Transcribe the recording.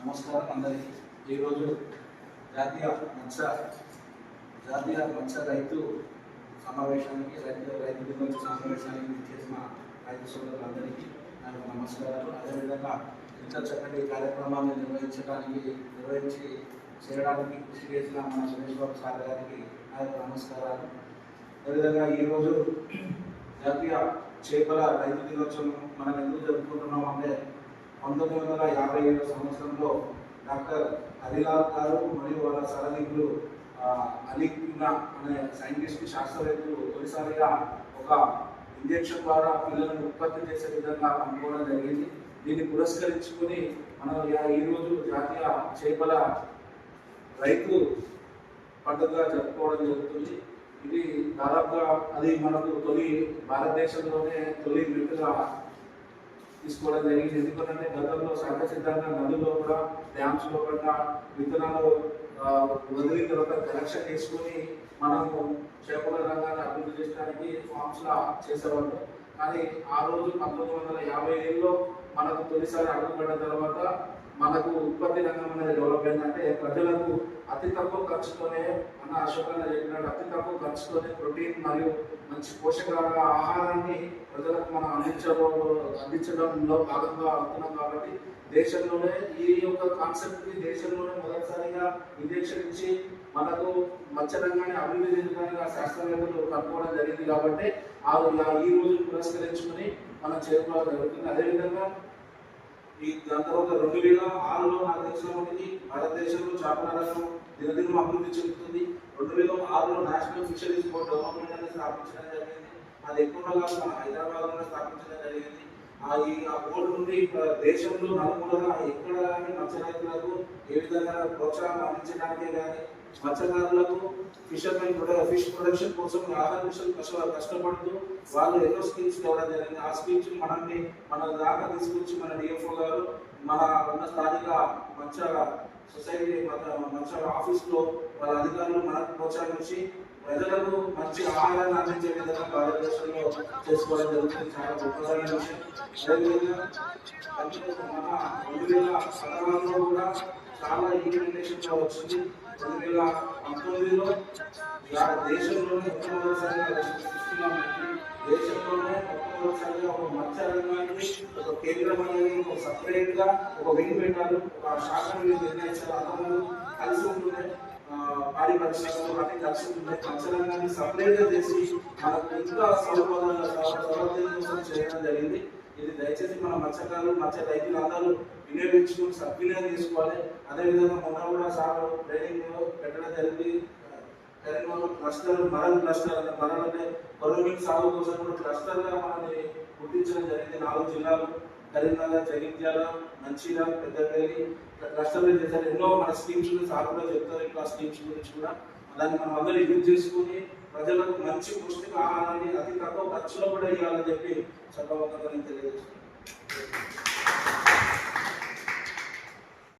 నమస్కారం అందరికీ. ఈరోజు జాతీయ మత్స్య రైతు సమావేశానికి రైతు దినోత్సవ సమావేశానికి చేసిన రైతు సోదరులందరికీ నాకు నమస్కారాలు. అదేవిధంగా ఇంత చక్కటి కార్యక్రమాన్ని నిర్వహించి చేయడానికి కృషి చేసిన మన సురేష్ బాబు సార్ గారికి నాకు నమస్కారాలు. అదేవిధంగా ఈరోజు జాతీయ చేపల రైతు దినోత్సవం మనం ఎందుకు జరుపుకుంటున్నాం అంటే 1957 సంవత్సరంలో డాక్టర్ హరిలాల్ గారు మరియు వాళ్ళ సహోదరులు అలీకున్నా అనే సైంటిస్ట్ శాస్త్రవేత్తలు తొలిసారిగా ఒక ఇంజెక్షన్ ద్వారా పిల్లలను ఉత్పత్తి చేసే విధంగా అనుకోవడం జరిగింది. దీన్ని పురస్కరించుకొని మనం ఈరోజు జాతీయ చేపల రైతు పండుగగా జరుపుకోవడం జరుగుతుంది. ఇది దాదాపుగా అది మనకు భారతదేశంలోనే తొలి మెట్టుగా తీసుకోవడం జరిగింది. ఎందుకంటే గతంలో సహజసిద్ధంగా నదుల్లో కూడా డ్యామ్స్లో కూడా విత్తనాలు వదిలిన తర్వాత కలెక్షన్ చేసుకుని మనము చేపల రంగాన్ని అభివృద్ధి చేయడానికి ఫార్మ్స్లా చేసేవాళ్ళు. కానీ ఆ రోజు 1957లో మనకు తొలిసారి అడుగుపడిన తర్వాత మనకు ఉత్పత్తి రంగం అనేది డెవలప్ అయిందంటే ప్రజలకు అతి తక్కువ ఖర్చుతోనే మన అశోకన్న చెప్పినట్టు అతి తక్కువ ఖర్చుతోనే ప్రోటీన్ మరియు మంచి పోషకాల ఆహారాన్ని ప్రజలకు మనం అందించడంలో భాగంగా అవుతున్నాం. కాబట్టి దేశంలోనే ఈ యొక్క కాన్సెప్ట్ని దేశంలోనే మొదటిసారిగా ఇంజెక్షన్ ఇచ్చి మనకు మత్స్య రంగాన్ని అభివృద్ధి చెందడానికి ఆ శాస్త్రవేత్తలు కనుక్కోవడం జరిగింది. కాబట్టి ఈ రోజు పురస్కరించుకుని మనం చేసుకోవడం జరుగుతుంది. అదేవిధంగా దాని తర్వాత 2006లో నాకు తెలిసినప్పటికీ భారతదేశంలో చేపల రంగం దినదినం అభివృద్ధి చెందుతుంది. 2006లో నేషనల్ ఫిషరీస్ బోర్డ్ డెవలప్మెంట్ అనేది స్థాపించడం జరిగింది. అది ఎక్కువగా మన హైదరాబాద్లో స్థాపించడం జరిగింది. ఆ బోర్డు నుండి దేశంలో నలుమూలగా ఎక్కడ కానీ మత్స్య రైతులకు ఏ విధంగా ప్రోత్సాహం అందించడానికే కానీ మత్స్యకారులకు ఫిష్ ప్రొడక్షన్ కోసం 50 నిమిషాలు కష్టపడుతూ వాళ్ళు ఎన్నో స్కీమ్స్ తేవడం జరిగింది. ఆ స్కీమ్స్ మన దాకా తీసుకొచ్చి మన డిఎఫ్ఓ గారు మన ఉన్న స్థానిక మత్స్య సొసైటీ మత్స్య ఆఫీస్లో వాళ్ళ అధికారులు మనకు ప్రోత్సహించి ప్రజలకు మంచి ఆహారాన్ని అందించే విధంగా భారతదేశంలో చేసుకోవడం జరుగుతుంది. చాలా గొప్పదైన విషయం. అదేవిధంగా మన 2016లో కూడా చాలా ఇంప్లిమెంటేషన్గా వచ్చింది. 2019లో దేశంలోనే మొట్టమొదటిసారిగా ఒక మత్స్య రంగానికి ఒక కేంద్రం అనేది ఒక సపరేట్ గా ఒక వింగ్ పెట్టాలి, ఒక శాఖను నిర్ణయించాలి. అందరూ కలిసి ఉంటుండే పాడి పరిశ్రమలు అన్ని కలిసి ఉంటుండే మత్స్య రంగాన్ని సపరేట్ గా చేసి మనకు ఇంకా సౌలభ్యం చేయడం జరిగింది. ఇది దయచేసి మన మత్స్య రైతులందరూ వినియోగించుకుని సద్వినియోగం చేసుకోవాలి. అదేవిధంగా మొన్న కూడా సార్ ట్రైనింగ్ పెట్టడం జరిగింది. మరల్ అంటే కొర్రమీన్ సాగు కోసం కూడా క్లస్టర్గా మనల్ని గుర్తించడం జరిగింది. 4 జిల్లాలు కరీంనగర్, జగిత్యాల, మంచిర్యాల, పెద్దపల్లి క్లస్టర్లు చేశారు. ఎన్నో మన స్కీమ్స్ సార్ కూడా చెప్తారు. ఇంకా స్కీమ్స్ గురించి కూడా దాన్ని మనం అందరూ యూజ్ చేసుకుని ప్రజలకు మంచి పౌష్టిక ఆహారాన్ని అతి తక్కువ ఖర్చులో కూడా ఇవ్వాలని చెప్పి సభాముఖంగా నేను తెలియజేస్తున్నాను.